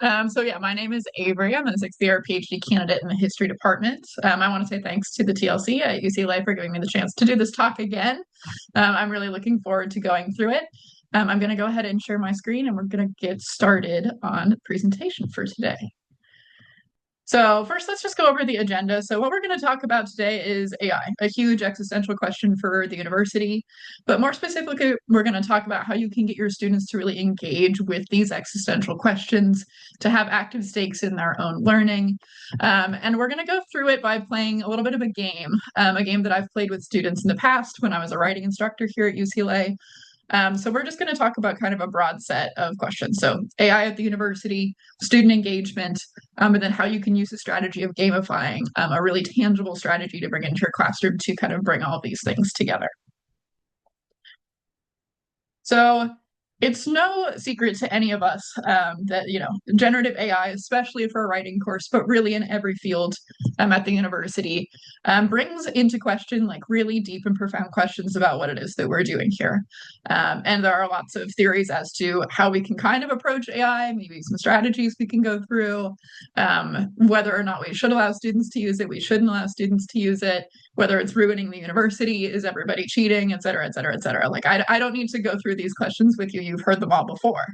So yeah, my name is Avery. I'm a sixth year PhD candidate in the history department. I want to say thanks to the TLC at UCLA for giving me the chance to do this talk again. I'm really looking forward to going through it. I'm going to go ahead and share my screen and we're going to get started on the presentation for today. So first, let's just go over the agenda. So what we're going to talk about today is AI, a huge existential question for the university. But more specifically, we're going to talk about how you can get your students to really engage with these existential questions, to have active stakes in their own learning. And we're going to go through it by playing a little bit of a game that I've played with students in the past when I was a writing instructor here at UCLA. So we're just going to talk about kind of a broad set of questions. So AI at the university, student engagement, and then how you can use the strategy of gamifying, a really tangible strategy to bring into your classroom to kind of bring all these things together. So it's no secret to any of us that, generative AI, especially for a writing course, but really in every field at the university, brings into question like really deep and profound questions about what it is that we're doing here. And there are lots of theories as to how we can kind of approach AI, maybe some strategies we can go through, whether or not we should allow students to use it, we shouldn't allow students to use it, whether it's ruining the university, is everybody cheating, et cetera, et cetera, et cetera. Like, I don't need to go through these questions with you. You've heard them all before.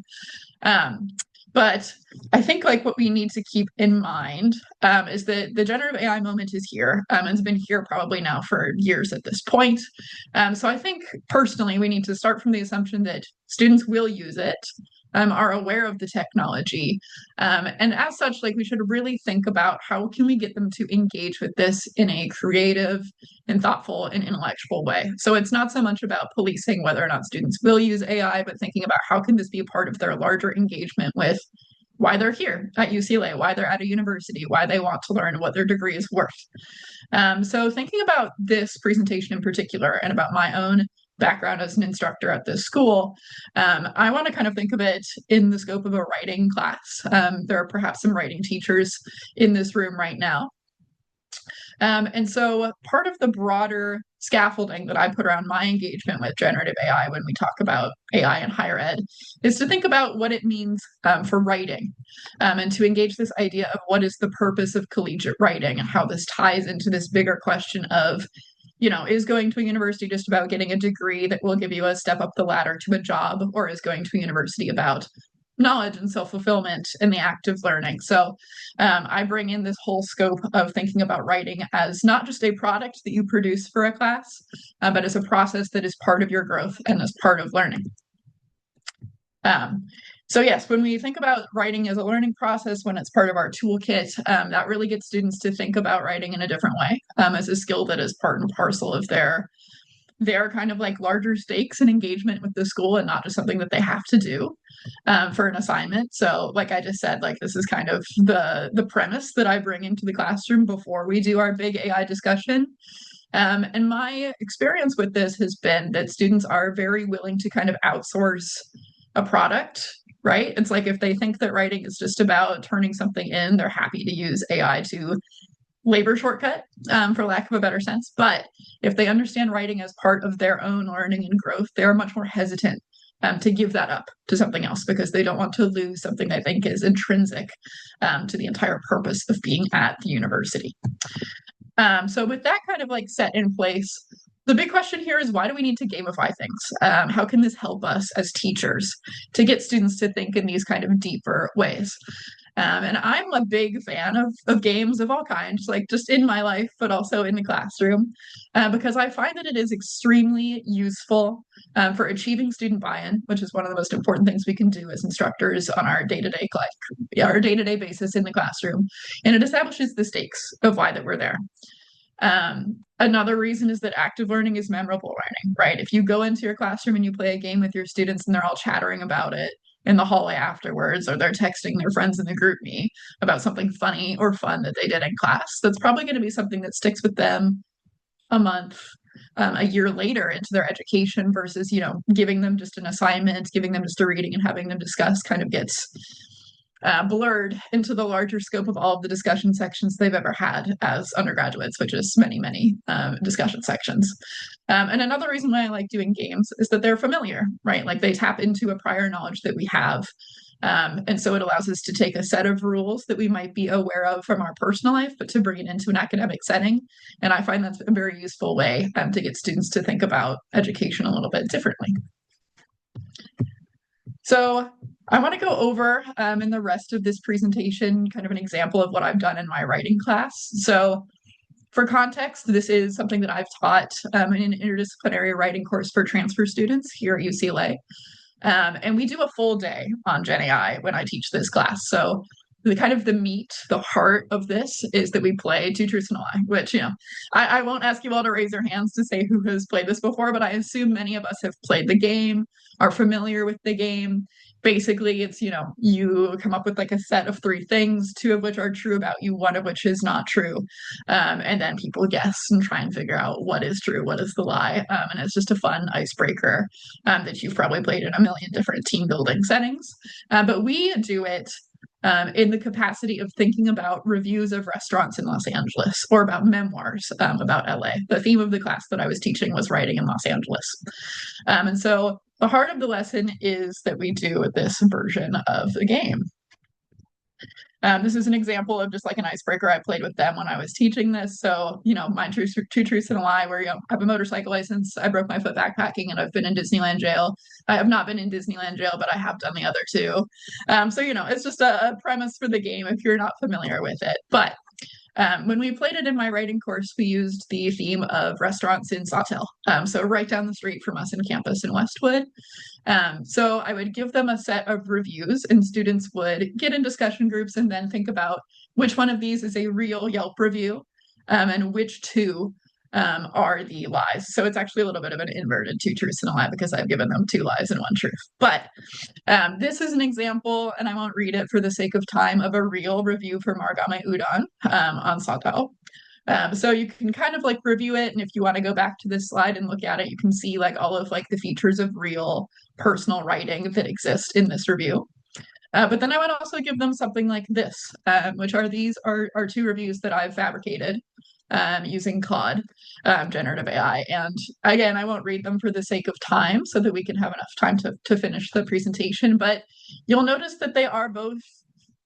But I think like what we need to keep in mind is that the generative AI moment is here. It's been here probably now for years at this point. So I think personally, we need to start from the assumption that students will use it, are aware of the technology. And as such, like we should really think about how can we get them to engage with this in a creative and thoughtful and intellectual way. So it's not so much about policing whether or not students will use AI, but thinking about how can this be a part of their larger engagement with why they're here at UCLA, why they're at a university, why they want to learn, what their degree is worth. So thinking about this presentation in particular and about my own background as an instructor at this school, I want to kind of think of it in the scope of a writing class. There are perhaps some writing teachers in this room right now. And so part of the broader scaffolding that I put around my engagement with generative AI when we talk about AI in higher ed is to think about what it means for writing and to engage this idea of what is the purpose of collegiate writing and how this ties into this bigger question of, is going to a university just about getting a degree that will give you a step up the ladder to a job, or is going to a university about knowledge and self-fulfillment and the act of learning. So I bring in this whole scope of thinking about writing as not just a product that you produce for a class, but as a process that is part of your growth and as part of learning. So yes, when we think about writing as a learning process, when it's part of our toolkit, that really gets students to think about writing in a different way, as a skill that is part and parcel of their kind of like larger stakes and engagement with the school, and not just something that they have to do for an assignment. So like I just said, like this is kind of the premise that I bring into the classroom before we do our big AI discussion. And my experience with this has been that students are very willing to kind of outsource a product, right? It's like if they think that writing is just about turning something in, they're happy to use AI to labor shortcut, for lack of a better sense. But if they understand writing as part of their own learning and growth, they're much more hesitant to give that up to something else because they don't want to lose something they think is intrinsic to the entire purpose of being at the university. So with that kind of like set in place, the big question here is why do we need to gamify things? How can this help us as teachers to get students to think in these kind of deeper ways? And I'm a big fan of games of all kinds, like just in my life, but also in the classroom, because I find that it is extremely useful for achieving student buy-in, which is one of the most important things we can do as instructors on our day-to-day basis in the classroom. And it establishes the stakes of why that we're there. Another reason is that active learning is memorable learning, right? If you go into your classroom and you play a game with your students and they're all chattering about it in the hallway afterwards, or they're texting their friends in the group me about something funny or fun that they did in class, that's probably going to be something that sticks with them a month, a year later into their education versus, giving them just an assignment, giving them just a reading and having them discuss kind of gets blurred into the larger scope of all of the discussion sections they've ever had as undergraduates, which is many, many discussion sections. And another reason why I like doing games is that they're familiar, right? Like they tap into a prior knowledge that we have And so it allows us to take a set of rules that we might be aware of from our personal life, but to bring it into an academic setting. And I find that's a very useful way to get students to think about education a little bit differently. So I want to go over in the rest of this presentation kind of an example of what I've done in my writing class. So for context, this is something that I've taught in an interdisciplinary writing course for transfer students here at UCLA. And we do a full day on Gen AI when I teach this class. So the kind of the meat, the heart of this is that we play Two Truths and a Lie, which, you know, I won't ask you all to raise your hands to say who has played this before, but I assume many of us have played the game, are familiar with the game. Basically, it's, you know, you come up with like a set of 3 things, 2 of which are true about you, 1 of which is not true. And then people guess and try and figure out what is true, what is the lie. And it's just a fun icebreaker that you've probably played in a million different team building settings. But we do it in the capacity of thinking about reviews of restaurants in Los Angeles or about memoirs about LA. The theme of the class that I was teaching was writing in Los Angeles. And so the heart of the lesson is that we do this version of the game. This is an example of just like an icebreaker I played with them when I was teaching this. So, you know, my two truths and a lie, where, you know, I have a motorcycle license, I broke my foot backpacking, and I've been in Disneyland jail. I have not been in Disneyland jail, but I have done the other 2. So, you know, it's just a premise for the game if you're not familiar with it. But when we played it in my writing course, we used the theme of restaurants in Sawtell. So right down the street from us in campus in Westwood. So I would give them a set of reviews, and students would get in discussion groups and then think about which one of these is a real Yelp review and which 2 are the lies. So it's actually a little bit of an inverted 2 truths and a lie because I've given them 2 lies and 1 truth. But this is an example, and I won't read it for the sake of time, of a real review for Marugame Udon on Sawtell. So you can kind of like review it, and if you want to go back to this slide and look at it, you can see like all of like the features of real personal writing that exist in this review. But then I would also give them something like this, which are these are 2 reviews that I've fabricated using Claude generative AI. And again, I won't read them for the sake of time so that we can have enough time to finish the presentation, but you'll notice that they are both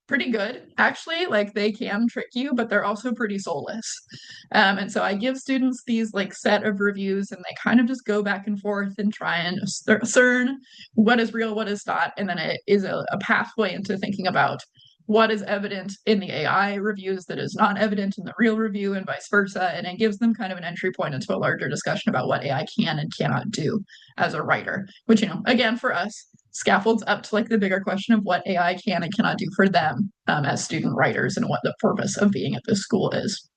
pretty good, actually. Like, they can trick you, but they're also pretty soulless. And so I give students these like set of reviews, and they kind of just go back and forth and try and discern what is real, what is not. And then it is a pathway into thinking about what is evident in the AI reviews that is not evident in the real review, and vice versa. And it gives them kind of an entry point into a larger discussion about what AI can and cannot do as a writer, which, you know, again, for us, scaffolds up to like the bigger question of what AI can and cannot do for them as student writers, and what the purpose of being at this school is.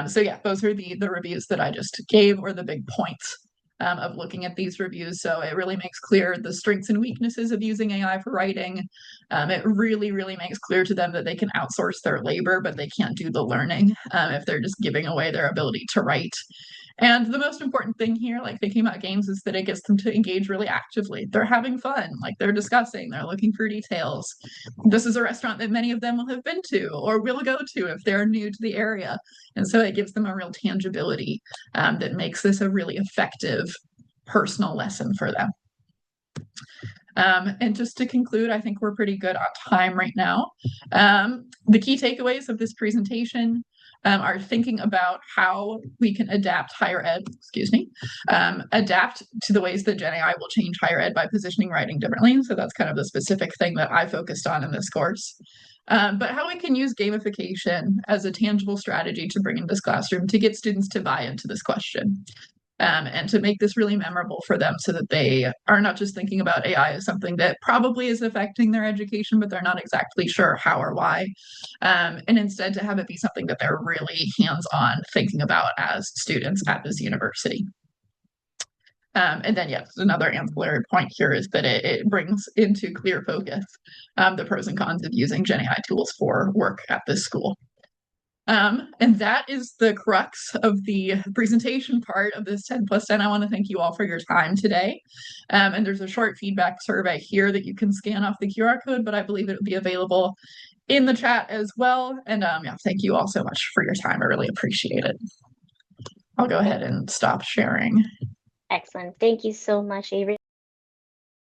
So yeah, those are the reviews that I just gave, or the big points of looking at these reviews. So it really makes clear the strengths and weaknesses of using AI for writing. It really, really makes clear to them that they can outsource their labor, but they can't do the learning if they're just giving away their ability to write. And the most important thing here, like thinking about games, is that it gets them to engage really actively. They're having fun, like they're discussing, they're looking for details. This is a restaurant that many of them will have been to or will go to if they're new to the area. And so it gives them a real tangibility that makes this a really effective personal lesson for them. And just to conclude, I think we're pretty good on time right now. The key takeaways of this presentation are thinking about how we can adapt higher ed, adapt to the ways that Gen AI will change higher ed by positioning writing differently. So that's kind of the specific thing that I focused on in this course. But how we can use gamification as a tangible strategy to bring into this classroom to get students to buy into this question. And to make this really memorable for them, so that they are not just thinking about AI as something that probably is affecting their education, but they're not exactly sure how or why. And instead to have it be something that they're really hands-on thinking about as students at this university. And then, yes, another ancillary point here is that it brings into clear focus the pros and cons of using Gen AI tools for work at this school. And that is the crux of the presentation part of this 10+10. I want to thank you all for your time today. And there's a short feedback survey here that you can scan off the QR code, but I believe it will be available in the chat as well. And yeah, thank you all so much for your time. I really appreciate it. I'll go ahead and stop sharing. Excellent. Thank you so much, Avery.